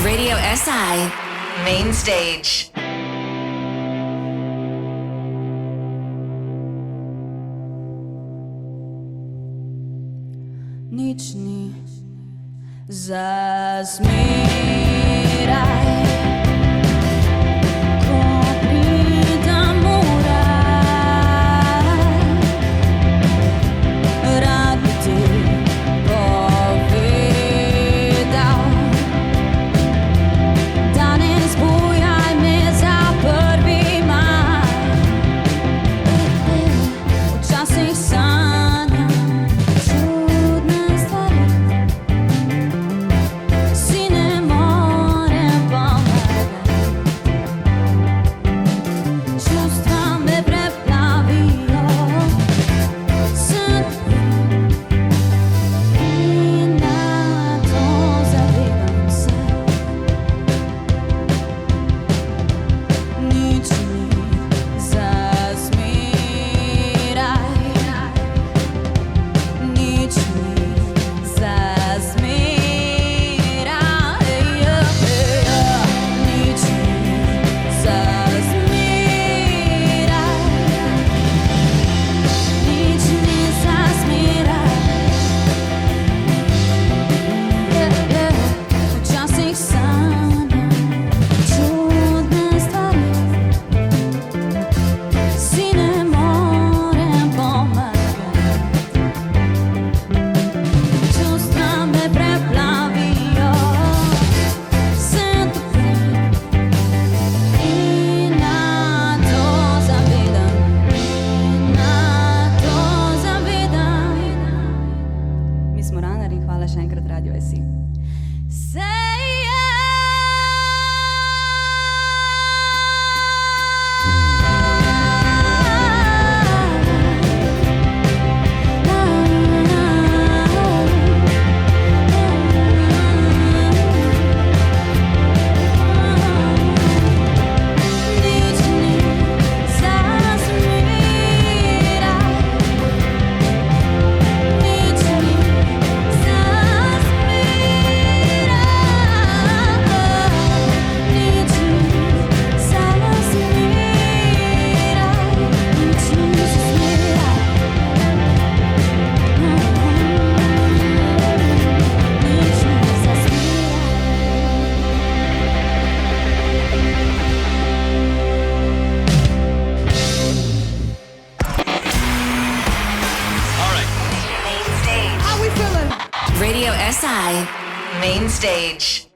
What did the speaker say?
Radio SI Main Stage. Nič ni za zmeraj. Ko pridem v raj, rad bi ti povedal, danes zbujaj me za 1. maj. Včasih sanjam čudne stvari, si ne morem pomagati. Čustva me preplavijo, sen in na to zavedam se. Nič ni za zmeraj, nič ni za zmeraj, nič ni za zmeraj, nič ni za zmeraj. Včasih sanjam čudne stvari, si ne morem pomagati. Čustva me preplavijo, sem topim in na to zavedam, Mi smo Runner in hvala še enkrat Radio SI. Nič ni za zmeraj, nič ni za zmeraj, nič ni za zmeraj, nič ni za zmeraj, nič ni za zmeraj. Main Stage. How we feeling? Radio SI Main Stage.